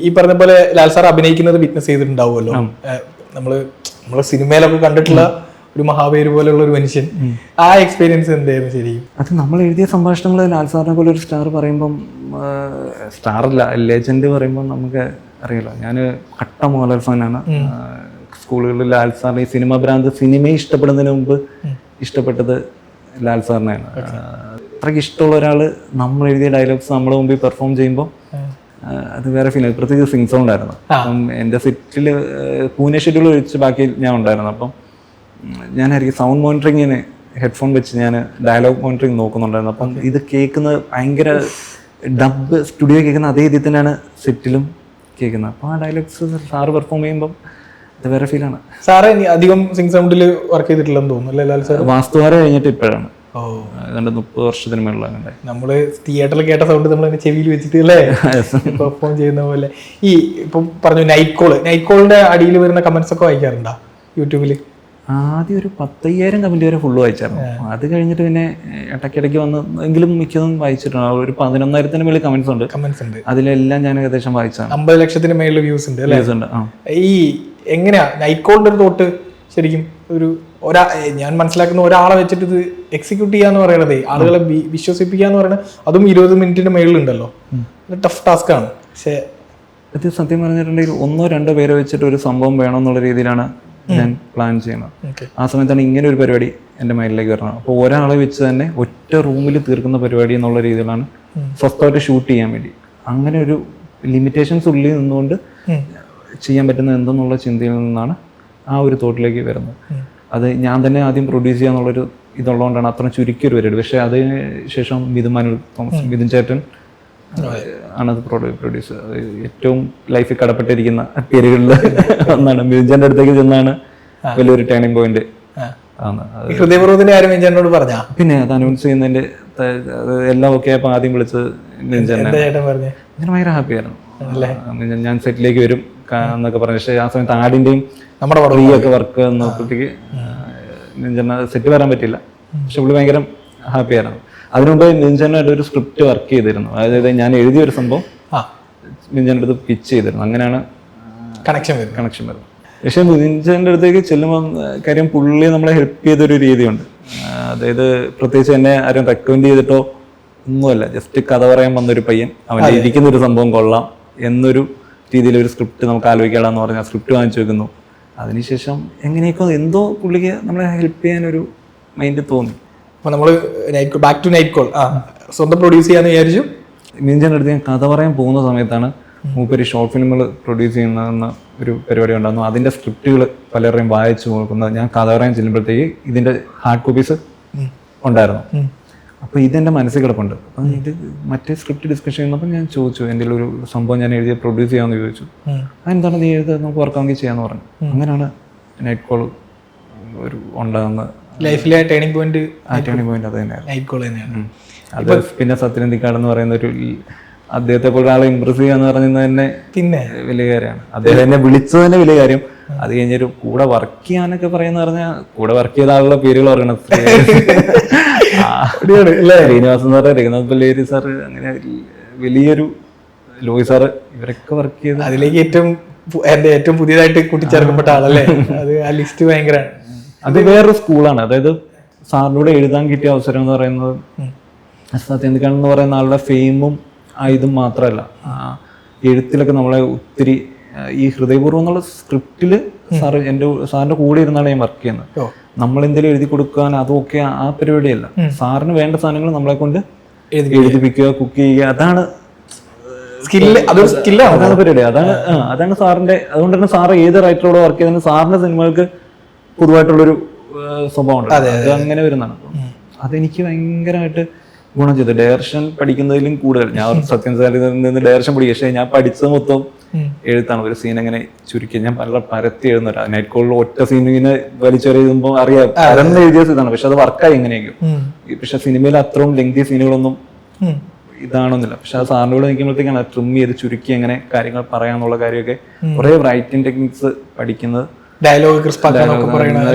ഈ പറഞ്ഞ പോലെ ലാൽ സാർ അഭിനയിക്കുന്നത് വിറ്റ്നസ് ചെയ്തിട്ടുണ്ടാവുമല്ലോ. നമ്മള് സിനിമയിലൊക്കെ കണ്ടിട്ടുള്ള ഒരു മഹാബേര് പോലെയുള്ള ഒരു മനുഷ്യൻ, ആ എക്സ്പീരിയൻസ് എന്തായിരുന്നു ശരിക്കും? അത് നമ്മൾ എഴുതിയ സംഭാഷണങ്ങൾ ലാൽ സാറിനെ പോലെ ഒരു സ്റ്റാർ പറയുമ്പം, സ്റ്റാറല്ല ലെജൻഡ് പറയുമ്പോൾ നമുക്ക് അറിയാലോ. ഞാൻ കട്ട മോഹൻലാൽ ഫാനാണ്. സ്കൂളുകളിൽ ലാൽ സാറിന് ഈ സിനിമ ഭ്രാന്ത്, സിനിമയെ ഇഷ്ടപ്പെടുന്നതിന് മുമ്പ് ഇഷ്ടപ്പെട്ടത് ലാൽ സാറിനെയാണ്. അത്രയ്ക്ക് ഇഷ്ടമുള്ള ഒരാള് നമ്മൾ എഴുതിയ ഡയലോഗ്സ് നമ്മുടെ മുമ്പിൽ പെർഫോം ചെയ്യുമ്പോൾ അത് വേറെ ഫീൽ. പ്രത്യേകിച്ച് സിംഗ് സൗണ്ട് ആയിരുന്നു. അപ്പം എൻ്റെ സെറ്റിൽ പൂനെ ഷെഡ്യൂൾ വെച്ച് ബാക്കി ഞാൻ ഉണ്ടായിരുന്നു. അപ്പം ഞാനായിരിക്കും സൗണ്ട് മോണിറ്ററിങ്ങിന് ഹെഡ്ഫോൺ വെച്ച് ഞാൻ ഡയലോഗ് മോണിറ്ററിങ് നോക്കുന്നുണ്ടായിരുന്നു. അപ്പം ഇത് കേൾക്കുന്നത് ഭയങ്കര ഡബ് സ്റ്റുഡിയോ കേൾക്കുന്ന അതേ രീതിയിൽ തന്നെയാണ് സെറ്റിലും കേൾക്കുന്നത്. അപ്പോൾ ആ ഡയലോഗ്സ് സാറ് പെർഫോം ചെയ്യുമ്പം അത് വേറെ ഫീലാണ്. സാറ് അധികം സിംഗ് സൗണ്ടിൽ വർക്ക് ചെയ്തിട്ടില്ലെന്ന് തോന്നുന്നു. വാസ്തുവാര കഴിഞ്ഞിട്ട് ഇപ്പോഴാണ്, ഏതാണ്ട് 30 വർഷത്തിന് മേളിലാണ്. നമ്മള് തിയേറ്ററിൽ കേട്ട സൗണ്ട് നമ്മൾ ചെവിയിൽ വെച്ചിട്ട് അല്ലേ പെർഫോം ചെയ്യുന്ന പോലെ. ഈ ഇപ്പം പറഞ്ഞു നൈറ്റ് കോളിന്റെ അടിയിൽ വരുന്ന കമന്റ്സ് ഒക്കെ വായിക്കാറുണ്ടോ യൂട്യൂബിൽ? ആദ്യം ഒരു 10,000 കമന്റ് വരെ ഫുള്ള് വായിച്ചായിരുന്നു. അത് കഴിഞ്ഞിട്ട് പിന്നെ ഇടയ്ക്കിടയ്ക്ക് വന്ന് എങ്കിലും മിക്കതും വായിച്ചിട്ടുണ്ട്. ഒരു 11,000-ന് മേളിൽ കമന്റ്സ് ഉണ്ട്. അതിലെല്ലാം ഞാൻ ഏകദേശം വായിച്ചാണ്. 50 ലക്ഷത്തിന് മേളിൽ വ്യൂസ് ഉണ്ട്. ഈ എങ്ങനെയാ നൈറ്റ് കോളിന്റെ ഒരു തോട്ട് ശരിക്കും? ഞാൻ മനസ്സിലാക്കുന്ന ഒരാളെ വെച്ചിട്ട് ഇത് എക്സിക്യൂട്ട് ചെയ്യാന്ന് പറയണതേ, ആളുകളെ വിശ്വസിപ്പിക്കാന്ന് പറയണത്, അതും 20 മിനിറ്റിന്റെ മേളിലുണ്ടല്ലോ, ടഫ് ടാസ്ക് ആണ്. പക്ഷെ അത് സത്യം പറഞ്ഞിട്ടുണ്ടെങ്കിൽ 1-2 പേരെ വെച്ചിട്ട് ഒരു സംഭവം വേണമെന്നുള്ള രീതിയിലാണ് ഞാൻ പ്ലാൻ ചെയ്യണം. ആ സമയത്താണ് ഇങ്ങനെ ഒരു പരിപാടി എൻ്റെ മൈൻഡിലേക്ക് വരണം. അപ്പോൾ ഒരാളെ വെച്ച് തന്നെ ഒറ്റ റൂമിൽ തീർക്കുന്ന പരിപാടി എന്നുള്ള രീതിയിലാണ് സ്വസ്ഥമായിട്ട് ഷൂട്ട് ചെയ്യാൻ വേണ്ടി. അങ്ങനെ ഒരു ലിമിറ്റേഷൻസ് ഉള്ളിൽ നിന്നുകൊണ്ട് ചെയ്യാൻ പറ്റുന്ന എന്തെന്നുള്ള ചിന്തയിൽ നിന്നാണ് ആ ഒരു തോട്ടിലേക്ക് വരുന്നത്. അത് ഞാൻ തന്നെ ആദ്യം പ്രൊഡ്യൂസ് ചെയ്യാന്നുള്ളൊരു ഇതുള്ളതുകൊണ്ടാണ് അത്ര ചുരുക്കിയൊരു പരിപാടി. പക്ഷെ അതിന് ശേഷം മിഥുൻ ചേട്ടൻ ആണ് അത് പ്രൊഡ്യൂസ്. ഏറ്റവും ലൈഫിൽ കടപ്പെട്ടിരിക്കുന്ന പേരുകളിൽ ഒന്നാണ്. മിഞ്ചന്റെ അടുത്തേക്ക് ചെന്നാണ് വലിയൊരു ടേണിംഗ് പോയിന്റ് ആണ്. ഹൃദയപൂർവ്വത്തിന്റെ കാര്യം മിഞ്ചനോട് പറഞ്ഞാ? പിന്നെ അത് അനൗൺസ് ചെയ്യുന്നതിന്റെ എല്ലാം ഓക്കെ ആയപ്പോൾ ആദ്യം വിളിച്ചത് മിഞ്ചനെ. ഞാൻ ഭയങ്കര ഹാപ്പി ആയിരുന്നു. ഞാൻ സെറ്റിലേക്ക് വരും എന്നൊക്കെ പറഞ്ഞു. പക്ഷേ ആ സമയത്ത് ആടിന്റെയും നമ്മുടെ ഒക്കെ വർക്ക് നോക്കിയപ്പോഴത്തേക്ക് മിഞ്ചന സെറ്റ് വരാൻ പറ്റില്ല. പക്ഷെ പുള്ളി ഭയങ്കര ഹാപ്പി ആയിരുന്നു. അതിനുമുമ്പ് മിഞ്ചനായിട്ട് ഒരു സ്ക്രിപ്റ്റ് വർക്ക് ചെയ്തിരുന്നു. അതായത് ഞാൻ എഴുതിയൊരു സംഭവം മിഞ്ചന്റെ അടുത്ത് പിച്ച് ചെയ്തിരുന്നു. അങ്ങനെയാണ് കണക്ഷൻ വരുന്നത്. പക്ഷെ മിഞ്ചന്റെ അടുത്തേക്ക് ചെല്ലുമ്പോൾ കാര്യം പുള്ളി നമ്മളെ ഹെൽപ്പ് ചെയ്തൊരു രീതിയുണ്ട്. അതായത് പ്രത്യേകിച്ച് എന്നെ ആരും റെക്കമെൻഡ് ചെയ്തിട്ടോ ഒന്നുമല്ല, ജസ്റ്റ് കഥ പറയാൻ വന്നൊരു പയ്യൻ, അവൻ ഇരിക്കുന്നൊരു സംഭവം കൊള്ളാം എന്നൊരു രീതിയിൽ ഒരു സ്ക്രിപ്റ്റ് നമുക്ക് ആലോചിക്കാമെന്ന് പറഞ്ഞാൽ സ്ക്രിപ്റ്റ് വാങ്ങിച്ചു വെക്കുന്നു. അതിനുശേഷം എങ്ങനെയൊക്കെ എന്തോ പുള്ളിക്ക് നമ്മളെ ഹെൽപ്പ് ചെയ്യാനൊരു മൈൻഡ് തോന്നി. അപ്പോൾ നമ്മൾ ബാക്ക് ടു നൈറ്റ് കോൾ സ്വന്തം പ്രൊഡ്യൂസ് ചെയ്യാന്ന് വിചാരിച്ചു. മിഞ്ചന്റെ അടുത്ത് ഞാൻ കഥ പറയാൻ പോകുന്ന സമയത്താണ് മൂപ്പര് ഷോർട്ട് ഫിലിമുകൾ പ്രൊഡ്യൂസ് ചെയ്യുന്ന ഒരു പരിപാടി ഉണ്ടായിരുന്നു. അതിന്റെ സ്ക്രിപ്റ്റുകൾ പലരുടെയും വായിച്ചു നോക്കുന്നത്. ഞാൻ കഥ പറയാൻ ചെല്ലുമ്പോഴത്തേക്ക് ഇതിന്റെ ഹാർഡ് കോപ്പീസ് ഉണ്ടായിരുന്നു. അപ്പോൾ ഇതെന്റെ മനസ്സിൽ കിടപ്പുണ്ട്. അപ്പം ഇത് മറ്റേ സ്ക്രിപ്റ്റ് ഡിസ്കഷൻ ചെയ്യുന്നപ്പോൾ ഞാൻ ചോദിച്ചു, എൻ്റെ ഒരു സംഭവം ഞാൻ എഴുതിയ പ്രൊഡ്യൂസ് ചെയ്യാമെന്ന് ചോദിച്ചു. അതെന്താണ് നീ എഴുതുക, നമുക്ക് വർക്കാണെങ്കിൽ ചെയ്യാമെന്ന് പറഞ്ഞു. അങ്ങനെയാണ് നൈറ്റ് കോൾ ഒരു ഉണ്ടാകുന്നത്. ലൈഫിലെ ടേണിംഗ് പോയിന്റ് അത് തന്നെയാണ് നൈറ്റ് കോൾ തന്നെയാണ്. അത് പിന്നെ സത്യനന്ദിക്കാട് എന്ന് പറയുന്ന ഒരു അദ്ദേഹത്തെ പോലെ ആളെ ഇംപ്രസ് ചെയ്യാന്ന് പറയുന്നത് തന്നെ പിന്നെ വലിയ കാര്യമാണ്. അദ്ദേഹം എന്നെ വിളിച്ചത് തന്നെ വലിയ കാര്യം. അത് കഴിഞ്ഞൊരു കൂടെ വർക്ക് ചെയ്യാനൊക്കെ പറയുന്ന പറഞ്ഞാൽ കൂടെ വർക്ക് ചെയ്ത ആളുടെ പേരുകൾ പറയണം. ശ്രീനിവാസൻ സാറ്, രഘുനാഥ് പല്ലേരി സാറ്, അങ്ങനെ വലിയൊരു ലോയി സാറ്, ഇവരൊക്കെ വർക്ക് ചെയ്ത് അതിലേക്ക് ഏറ്റവും പുതിയതായിട്ട് കൂട്ടിച്ചേർക്കപ്പെട്ട ആളല്ലേ. അത് ആ ലിസ്റ്റ് ഭയങ്കര. അത് വേറൊരു സ്കൂളാണ്. അതായത് സാറിലൂടെ എഴുതാൻ കിട്ടിയ അവസരം എന്ന് പറയുന്നത് സത്യനന്ദിക്കാട് എന്ന് പറയുന്ന ആളുടെ ഫെയിമും ഇതും മാത്രമല്ല, എഴുത്തിലൊക്കെ നമ്മളെ ഒത്തിരി ഈ ഹൃദയപൂർവ്വം എന്നുള്ള സ്ക്രിപ്റ്റില് സാറിന്റെ കൂടെ ഇരുന്നാണ് ഞാൻ വർക്ക് ചെയ്യുന്നത്. നമ്മളെന്തെങ്കിലും എഴുതി കൊടുക്കാൻ അതൊക്കെ ആ പരിപാടിയല്ല. സാറിന് വേണ്ട സാധനങ്ങൾ നമ്മളെ കൊണ്ട് എഴുതിപ്പിക്കുക, കുക്ക് ചെയ്യുക, അതാണ് പരിപാടി. അതാണ് സാറിന്റെ. അതുകൊണ്ട് തന്നെ സാറ് ഏത് റൈറ്ററോട് വർക്ക് ചെയ്താലും സാറിന്റെ സിനിമകൾക്ക് പൊതുവായിട്ടുള്ളൊരു സ്വഭാവം ഉണ്ട്. അത് അങ്ങനെ വരുന്നതാണ്. അതെനിക്ക് ഭയങ്കരമായിട്ട് ഗുണം ചെയ്തു. ഡയറക്ഷൻ പഠിക്കുന്നതിലും കൂടുതൽ ഞാൻ സത്യം സാറിൽ നിന്ന് ഡയറക്ഷൻ പഠിക്കും. പക്ഷേ ഞാൻ പഠിച്ചത് മൊത്തം എഴുത്താണ്. ഒരു സീൻ എങ്ങനെ ചുരുക്കി ഞാൻ പല പരത്തി എഴുതുന്നവരാ. നൈറ്റ് കോളിൽ ഒറ്റ സീൻ ഇങ്ങനെ വലിച്ചെറിയുമ്പോൾ അറിയാം പരന്ന് എഴുതിയ ഇതാണ്. പക്ഷെ അത് വർക്കായി എങ്ങനെയായിരിക്കും. പക്ഷെ സിനിമയിൽ അത്രയും ലെങ്തി സീനുകളൊന്നും ഇതാണൊന്നുമില്ല. പക്ഷെ അത് സാറിൻ്റെ കൂടെ നിൽക്കുമ്പോഴത്തേക്കാണ് ട്രിം ചെയ്ത് ചുരുക്കി എങ്ങനെ കാര്യങ്ങൾ പറയാന്നുള്ള കാര്യമൊക്കെ കുറെ റൈറ്റിംഗ് ടെക്നിക്സ് പഠിക്കുന്നത്. ഡയലോഗ്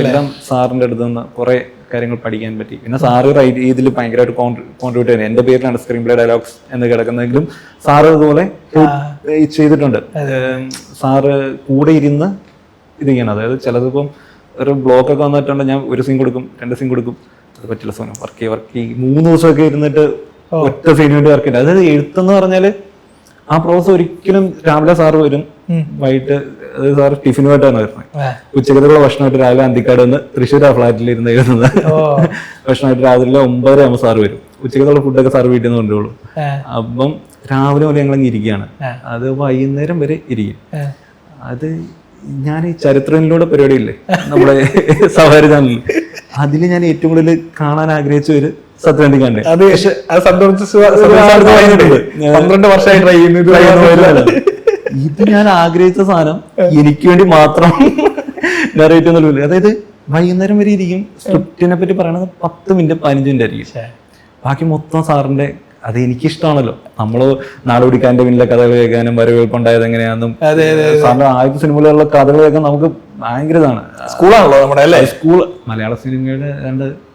എല്ലാം സാറിന്റെ അടുത്ത് നിന്ന് കുറെ കാര്യങ്ങൾ പഠിക്കാൻ പറ്റി. പിന്നെ സാറ് റൈറ്റ് ഇതിൽ ഭയങ്കരമായിട്ട് കോൺട്രിബ്യൂട്ട് ചെയ്യുന്നത്. എന്റെ പേരിലാണ് സ്ക്രീൻ പ്ലേ ഡയലോഗ്സ് എന്ന് കിടക്കുന്നതെങ്കിലും സാറ് ഇതുപോലെ ചെയ്തിട്ടുണ്ട്. സാറ് കൂടെ ഇരുന്ന് ഇത് ചെയ്യണം. അതായത് ചിലതിപ്പം ഒരു ബ്ലോക്കൊക്കെ വന്നിട്ടുണ്ട്, ഞാൻ ഒരു സീൻ കൊടുക്കും, 2 സീൻ കൊടുക്കും. അത് പറ്റില്ല, സോനം വർക്ക് ചെയ്യും 3 ദിവസമൊക്കെ ഇരുന്നിട്ട് ഒറ്റ സീന് വേണ്ടി വർക്ക് ചെയ്യില്ല. അതായത് എഴുത്തെന്ന് പറഞ്ഞാല് ആ പ്രോസസ് ഒരിക്കലും രാവിലെ സാറ് വരും, വൈകിട്ട് അത് സാറ് ടിഫിനുമായിട്ടാണ് വരുന്നത്. ഉച്ചക്കത്തുള്ള ഭക്ഷണമായിട്ട് രാവിലെ അന്തിക്കാട് നിന്ന് തൃശ്ശൂർ ആ ഫ്ലാറ്റിൽ ഇരുന്ന് എഴുതുന്നത്. ഭക്ഷണമായിട്ട് രാവിലെ 9:30 ആകുമ്പോൾ സാറ് വരും. ഉച്ചക്കത്തുള്ള ഫുഡൊക്കെ സാറ് വീട്ടിൽ നിന്ന് കൊണ്ടുപോകും. അപ്പം രാവിലെ പോലെ ഞങ്ങൾ ഇരിക്കുകയാണ്. അത് വൈകുന്നേരം വരെ ഇരിക്കും. അത് ഞാൻ ഈ ചരിത്രത്തിലൂടെ പരിപാടിയില്ലേ നമ്മുടെ സവാരി ചാനലിൽ, അതിൽ ഞാൻ ഏറ്റവും കൂടുതൽ കാണാൻ ആഗ്രഹിച്ച ഒരു സത്യനന്ദിക്കാണ്ട്. ഇത് ഞാൻ ആഗ്രഹിച്ച സാധനം എനിക്ക് വേണ്ടി മാത്രം ഡയറക്റ്റ് ഒന്നുമില്ല. അതായത് വൈകുന്നേരം വരെ ഇരിക്കും. സ്ക്രിപ്റ്റിനെ പറ്റി പറയണത് 10 മിനിറ്റ് 15 മിനിറ്റ് ആയിരിക്കും. ബാക്കി മൊത്തം സാറിന്റെ. അത് എനിക്കിഷ്ടമാണല്ലോ. നമ്മള് നാടോടിക്കാന്റെ പിന്നിലെ കഥകൾ കേൾക്കാനും വരവേൽപ്പുണ്ടായത് എങ്ങനെയാണെന്നും സാറിന്റെ ആദ്യത്തെ സിനിമകളിലുള്ള കഥകൾ കേൾക്കാൻ നമുക്ക് ഭയങ്കര ഇതാണ്. സ്കൂളാണല്ലോ നമ്മുടെ അല്ലേ. സ്കൂൾ മലയാള സിനിമയുടെ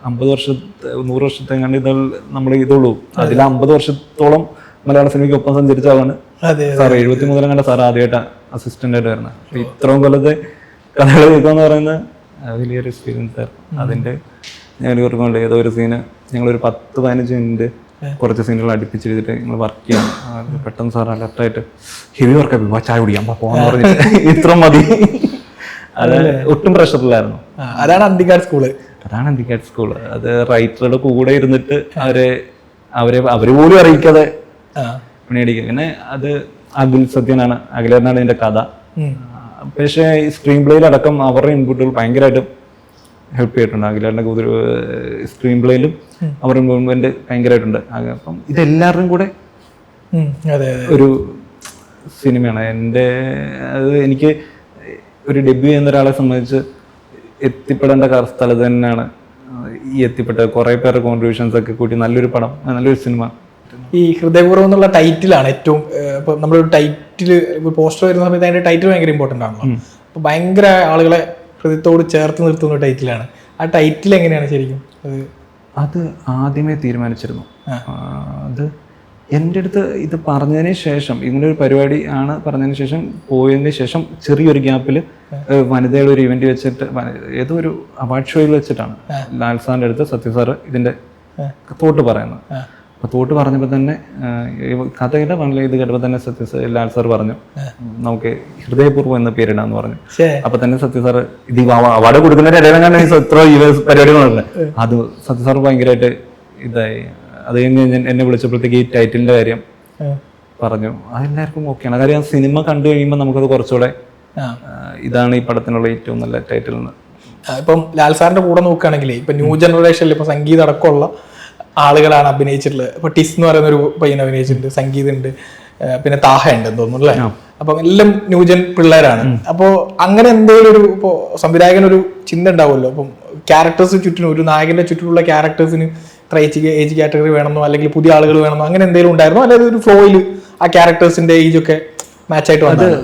50 വർഷത്തെ 100 വർഷത്തെ കണ്ട് ഇത് നമ്മൾ ഇതുള്ളൂ. അതിൽ 50 വർഷത്തോളം മലയാള സിനിമയ്ക്ക് ഒപ്പം സഞ്ചരിച്ച ആളാണ് സാർ. 70 മുതലും കണ്ട സാർ ആദ്യമായിട്ട് അസിസ്റ്റന്റ് ആയിട്ട് വരുന്നത്. അപ്പൊ ഇത്രയും കൊല്ലത്തെ കഥകൾ കേൾക്കാന്ന് പറയുന്നത് വലിയൊരു എക്സ്പീരിയൻസ് ആയിരുന്നു. അതിന്റെ ഞാൻ ഓർക്കുന്നുണ്ട്, ഏതോ ഒരു സീന് ഞങ്ങളൊരു 10-15 മിനിറ്റ് കുറച്ച് സീനുകൾ അടുപ്പിച്ച് ചെയ്തിട്ട് ഞങ്ങൾ വർക്ക് ചെയ്യാം. പെട്ടെന്ന് സാർ അലർട്ടായിട്ട് ഹെവി വർക്കായി ചായ കുടിക്കാം പോകാന്ന് പറഞ്ഞിട്ട് ഇത്ര മതി. അത് ഒട്ടും പ്രഷറിലായിരുന്നു. അതാണ് അന്തിക്കാട് സ്കൂള്. അത് റൈറ്ററുടെ കൂടെ ഇരുന്നിട്ട് അവര് പോലും അറിയിക്കാതെ പണിയടിക്കുക. പിന്നെ അത് അഖിൽ സത്യനാണ്, അഖിലേട്ടനാണ് ഇതിന്റെ കഥ. പക്ഷേ ഈ സ്ക്രീൻ പ്ലേയിലടക്കം അവരുടെ ഇൻപുട്ടുകൾ ഭയങ്കരമായിട്ട് ഹെൽപ്പ് ചെയ്തിട്ടുണ്ട്. അഖിലേട്ടൻ്റെ സ്ക്രീൻ പ്ലേയിലും അവരുടെ ഇൻവോൾവ്മെന്റ് ഭയങ്കരമായിട്ടുണ്ട്. അപ്പം ഇതെല്ലാവരുടെയും കൂടെ അതെ ഒരു സിനിമയാണ്. എൻ്റെ അത് എനിക്ക് ഒരു ഡെബ്യൂ ചെയ്യുന്ന ഒരാളെ സംബന്ധിച്ച് എത്തിപ്പെടേണ്ട സ്ഥലത്ത് തന്നെയാണ് ഈ എത്തിപ്പെട്ടത്. കുറേ പേരുടെ കോൺട്രിബ്യൂഷൻസ് ഒക്കെ കൂട്ടി നല്ലൊരു പടം, നല്ലൊരു സിനിമ. ഈ ഹൃദയപൂർവ്വം എന്നുള്ള ടൈറ്റിലാണ് ഏറ്റവും ഇപ്പം നമ്മളൊരു ടൈറ്റിൽ പോസ്റ്റർ വരുന്ന സമയത്ത് അതിന്റെ ടൈറ്റിൽ ഭയങ്കര ഇമ്പോർട്ടൻ്റ് ആണല്ലോ. അപ്പോൾ ഭയങ്കര ആളുകളെ ഹൃദയത്തോട് ചേർത്ത് നിർത്തുന്ന ടൈറ്റിലാണ്. ആ ടൈറ്റിൽ എങ്ങനെയാണ് ശരിക്കും? അത് ആദ്യമേ തീരുമാനിച്ചിരുന്നു. അത് എൻ്റെ അടുത്ത് ഇത് പറഞ്ഞതിന് ശേഷം, ഇങ്ങനൊരു പരിപാടി ആണ് പറഞ്ഞതിന് ശേഷം പോയതിന് ശേഷം ചെറിയൊരു ഗ്യാപ്പിൽ വനിതയുടെ ഒരു ഇവന്റ് വെച്ചിട്ട് ഏതോ ഒരു അവാർഡ് ഷോയിൽ വെച്ചിട്ടാണ് ലാൽ സാറിൻ്റെ അടുത്ത് സത്യ സാറ് ഇതിൻ്റെ തോട്ട് പറയുന്നത്. അപ്പോൾ തോട്ട് പറഞ്ഞപ്പോൾ തന്നെ കഥയുടെ പറഞ്ഞ ഇത് കേട്ടപ്പോൾ തന്നെ ലാൽ സാർ പറഞ്ഞു നമുക്ക് ഹൃദയപൂർവ്വം എന്ന പേരിടാന്ന് പറഞ്ഞു. അപ്പൊ തന്നെ സത്യ സാർ ഇത് അവാർഡ് കൊടുക്കുന്നതിന്റെ ഇടയിലാണ് എത്ര പരിപാടികളുണ്ട്. അത് സത്യ സാർ ഭയങ്കരമായിട്ട് ഇതായി. അത് കഴിഞ്ഞ് എന്നെ വിളിച്ചപ്പോഴത്തേക്ക് ഈ ടൈറ്റിലിന്റെ കാര്യം പറഞ്ഞു. അതെല്ലാവർക്കും ഓക്കെയാണ്. കാര്യം ആ സിനിമ കണ്ടു കഴിയുമ്പോൾ നമുക്കത് കുറച്ചുകൂടെ ഇതാണ് ഈ പടത്തിനുള്ള ഏറ്റവും നല്ല ടൈറ്റിൽ എന്ന്. ഇപ്പം ലാൽ സാറിന്റെ കൂടെ നോക്കുകയാണെങ്കിൽ ഇപ്പൊ ന്യൂ ജനറേഷനിൽ ഇപ്പൊ സംഗീതം അടക്കമുള്ള ആളുകളാണ് അഭിനയിച്ചിട്ടുള്ളത്. ഇപ്പൊ ടിസ് എന്ന് പറയുന്ന ഒരു പയ്യൻ അഭിനയിച്ചിട്ടുണ്ട്, സംഗീതം ഉണ്ട്, പിന്നെ താഹ ഉണ്ട് തോന്നുന്നു അല്ലേ. അപ്പം എല്ലാം ന്യൂജൻ പിള്ളേരാണ്. അപ്പോൾ അങ്ങനെ എന്തെങ്കിലും ഒരു ഇപ്പോ സംവിധായകനൊരു ചിന്ത ഉണ്ടാവുമല്ലോ. അപ്പം ക്യാരക്ടേഴ്സ് ചുറ്റിനും ഒരു നായകന്റെ ചുറ്റിലുള്ള ക്യാരക്ടേഴ്സിന് ഇത്ര ഏജ് കാറ്റഗറി വേണമെന്നോ അല്ലെങ്കിൽ പുതിയ ആളുകൾ വേണമെന്നോ അങ്ങനെ എന്തെങ്കിലും ഉണ്ടായിരുന്നോ? അല്ലെങ്കിൽ ഒരു ഫ്ലോയിൽ ആ ക്യാരക്ടേഴ്സിന്റെ ഏജ് ഒക്കെ മാച്ച് ആയിട്ട് വന്നത്?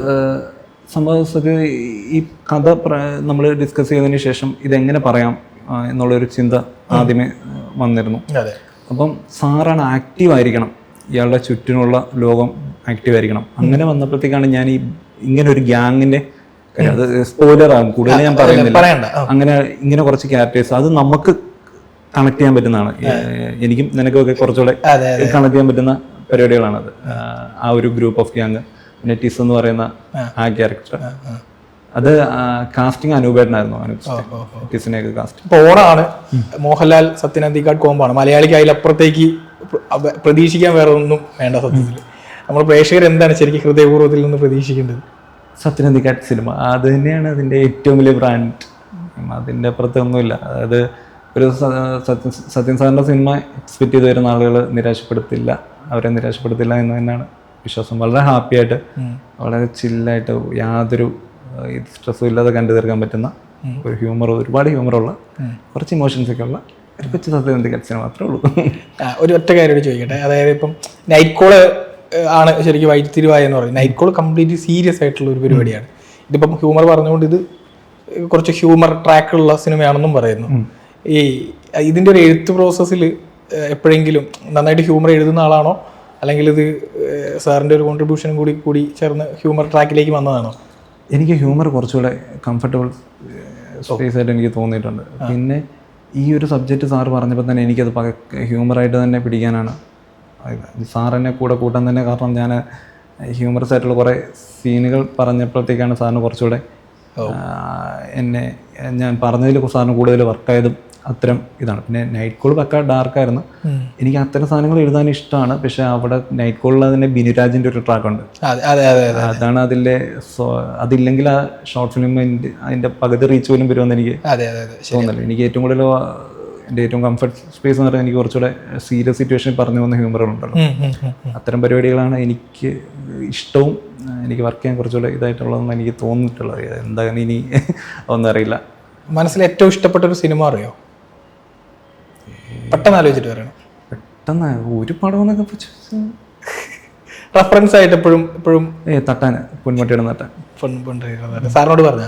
സംഭവത്തിൽ ഈ കഥ നമ്മൾ ഡിസ്കസ് ചെയ്തതിന് ശേഷം ഇതെങ്ങനെ പറയാം എന്നുള്ളൊരു ചിന്ത ആദ്യമേ വന്നിരുന്നു. അപ്പം സാറാണ് ആക്റ്റീവ് ആയിരിക്കണം, ഇയാളുടെ ചുറ്റിനുള്ള ലോകം ആക്റ്റീവ് ആയിരിക്കണം. അങ്ങനെ വന്നപ്പോഴത്തേക്കാണ് ഞാൻ ഈ ഇങ്ങനെ ഒരു ഗ്യാങ്ങിന്റെ കാര്യം, അത് സ്പോയിലർ ആകും, കൂടുതൽ ഞാൻ പറയുന്നില്ല. അങ്ങനെ ഇങ്ങനെ കുറച്ച് ക്യാരക്ടേഴ്സ് അത് നമുക്ക് കണക്ട് ചെയ്യാൻ പറ്റുന്നതാണ്. എനിക്കും നിനക്കൊക്കെ കുറച്ചുകൂടെ കണക്ട് ചെയ്യാൻ പറ്റുന്ന പരിപാടികളാണത്. ആ ഒരു ഗ്രൂപ്പ് ഓഫ് ഗ്യാങ്. പിന്നെ ടിസ് എന്ന് പറയുന്ന ആ ക്യാരക്ടർ, അത് കാസ്റ്റിംഗ് അനൂപേട്ടനായിരുന്നു. ടിസിനെയൊക്കെ കാസ്റ്റിംഗ് ഓണാണ്. മോഹൻലാൽ സത്യനന്ദിക്കാട് കോമ്പാണ്. മലയാളിക്ക് അതിലപ്പുറത്തേക്ക് പ്രതീക്ഷിക്കാൻ വേറെ ഒന്നും വേണ്ട. സത്യത്തിൽ നമ്മൾ പ്രേക്ഷകർ എന്താണ് ശരിക്കും ഹൃദയപൂർവ്വത്തിൽ നിന്ന് പ്രതീക്ഷിക്കേണ്ടത്? സത്യനന്ദിക്കാട് സിനിമ അത് തന്നെയാണ് അതിൻ്റെ ഏറ്റവും വലിയ ബ്രാൻഡ്. അതിൻ്റെ അപ്പുറത്തൊന്നുമില്ല. അതായത് ഒരു സത്യൻ സാറിൻ്റെ സിനിമ എക്സ്പെക്ട് ചെയ്ത് വരുന്ന ആളുകൾ നിരാശപ്പെടുത്തില്ല, അവരെ നിരാശപ്പെടുത്തില്ല എന്ന് തന്നെയാണ് വിശ്വാസം. വളരെ ഹാപ്പി ആയിട്ട്, വളരെ ചില്ലായിട്ട്, യാതൊരു സ്ട്രെസ്സും ഇല്ലാതെ കണ്ടു തീർക്കാൻ പറ്റുന്ന ഒരു ഹ്യൂമർ, ഒരുപാട് ഹ്യൂമറുള്ള, കുറച്ച് ഇമോഷൻസ് ഒക്കെ ഉള്ള ഒരു കൊച്ചു സത്യനന്ദിക്കാട് സിനിമ മാത്രമേ ഉള്ളൂ. ഒരു ഒറ്റ കാര്യം ചോദിക്കട്ടെ, അതായത് ഇപ്പം നൈറ്റ് കോള് ആണ് ശരിക്കും വൈത്തിരിവായ എന്ന് പറയുന്നത്. നൈറ്റ് കോൾ കംപ്ലീറ്റ്ലി സീരിയസ് ആയിട്ടുള്ള ഒരു പരിപാടിയാണ്. ഇതിപ്പം ഹ്യൂമർ പറഞ്ഞുകൊണ്ട് ഇത് കുറച്ച് ഹ്യൂമർ ട്രാക്കുള്ള സിനിമയാണെന്നും പറയുന്നു. ഈ ഇതിൻ്റെ ഒരു എഴുത്ത് പ്രോസസ്സിൽ എപ്പോഴെങ്കിലും നന്നായിട്ട് ഹ്യൂമർ എഴുതുന്ന ആളാണോ, അല്ലെങ്കിൽ ഇത് സാറിൻ്റെ ഒരു കോൺട്രിബ്യൂഷൻ കൂടി ചേർന്ന് ഹ്യൂമർ ട്രാക്കിലേക്ക് വന്നതാണോ? എനിക്ക് ഹ്യൂമർ കുറച്ചുകൂടെ കംഫർട്ടബിൾ സ്പേസ് ആയിട്ട് എനിക്ക് തോന്നിയിട്ടുണ്ട്. പിന്നെ ഈ ഒരു സബ്ജക്റ്റ് സാറ് പറഞ്ഞപ്പോൾ തന്നെ എനിക്കത് ഹ്യൂമറായിട്ട് തന്നെ പിടിക്കാനാണ് സാർ എന്നെ കൂടെ കൂട്ടാൻ തന്നെ കാരണം. ഞാൻ ഹ്യൂമറസ് ആയിട്ടുള്ള കുറേ സീനുകൾ പറഞ്ഞപ്പോഴത്തേക്കാണ് സാറിന് കുറച്ചുകൂടെ എന്നെ ഞാൻ പറഞ്ഞതിൽ സാറിന് കൂടുതൽ വർക്കായതും അത്തരം ഇതാണ്. പിന്നെ നൈറ്റ് കോൾ പക്ക ഡാർക്കായിരുന്നു. എനിക്ക് അത്തരം സാധനങ്ങൾ എഴുതാൻ ഇഷ്ടമാണ്. പക്ഷെ അവിടെ നൈറ്റ് കോളിൽ അതിൻ്റെ ബിനുരാജിൻ്റെ ഒരു ട്രാക്കുണ്ട്, അതാണ് അതിലെ. അതില്ലെങ്കിൽ ആ ഷോർട്ട് ഫിലിം അതിൻ്റെ പകുതി റീച്ച് പോലും വരുമെന്ന് എനിക്ക് തോന്നുന്നില്ല. എനിക്ക് ഏറ്റവും കൂടുതൽ എൻ്റെ ഏറ്റവും കംഫർട്ട് സ്പേസ് എന്ന് പറഞ്ഞാൽ എനിക്ക് കുറച്ചുകൂടെ സീരിയസ് സിറ്റുവേഷൻ പറഞ്ഞു പോകുന്ന ഹ്യൂമറുകളുണ്ടല്ലോ, അത്തരം പരിപാടികളാണ് എനിക്ക് ഇഷ്ടവും എനിക്ക് വർക്ക് ചെയ്യാൻ കുറച്ചുകൂടെ ഇതായിട്ടുള്ളതെന്ന് എനിക്ക് തോന്നിയിട്ടുള്ളത്. എന്താണ് ഇനി ഒന്നും അറിയില്ല. മനസ്സിൽ ഏറ്റവും ഇഷ്ടപ്പെട്ട ഒരു സിനിമ അറിയോ? പെട്ടെന്ന് ആലോചിച്ചിട്ട് പറയണം. പെട്ടെന്ന് ഒരു പടം എന്നൊക്കെ റെഫറൻസ് ആയിട്ട് എപ്പോഴും തട്ടാൻ പൊന്മുട്ടിയുടെ തട്ടാൻ സാറിനോട് പറഞ്ഞ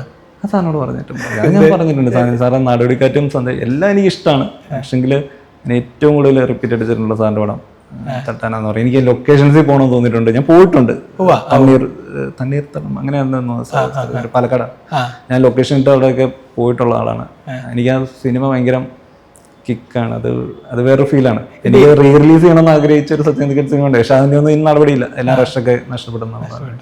സാറിനോട് പറഞ്ഞിട്ടുണ്ട്. ഞാൻ പറഞ്ഞിട്ടുണ്ട് സാറെ നാടോടിക്കാറ്റും എല്ലാം എനിക്ക് ഇഷ്ടമാണ്. പക്ഷെങ്കിൽ ഏറ്റവും കൂടുതൽ റിപ്പീറ്റ് അടിച്ചിട്ടുള്ള സാറിൻ്റെ പടം തട്ടാനാന്ന് പറയും. എനിക്ക് ലൊക്കേഷൻസിൽ പോകണമെന്ന് തോന്നിയിട്ടുണ്ട്. ഞാൻ പോയിട്ടുണ്ട്, തണ്ണീർത്തടം അങ്ങനെയായിരുന്നു പാലക്കാട്. ഞാൻ ലൊക്കേഷൻ ഇട്ട് അവിടെയൊക്കെ പോയിട്ടുള്ള ആളാണ്. എനിക്ക് ആ സിനിമ ഭയങ്കര കിക്കാണ്. അത് വേറൊരു ഫീലാണ്. എനിക്ക് റീ റിലീസ് ചെയ്യണമെന്ന് ആഗ്രഹിച്ച ഒരു സത്യനന്ദിക്കാട് സിനിമ ഉണ്ട്. പക്ഷെ അതിൻ്റെ ഒന്നും ഇന്ന് നടപടിയില്ല, എല്ലാം റഷൊക്കെ നഷ്ടപ്പെടുന്നതാണ്.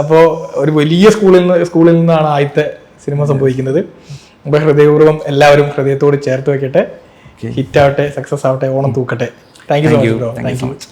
അപ്പോൾ ഒരു വലിയ സ്കൂളിൽ നിന്നാണ് ആദ്യത്തെ സിനിമ സംഭവിക്കുന്നത്. അപ്പോൾ ഹൃദയപൂർവ്വം എല്ലാവരും ഹൃദയത്തോട് ചേർത്ത് വെക്കട്ടെ. ഹിറ്റ് ആവട്ടെ, സക്സസ് ആവട്ടെ, ഓണം തൂക്കട്ടെ. Thank you so much.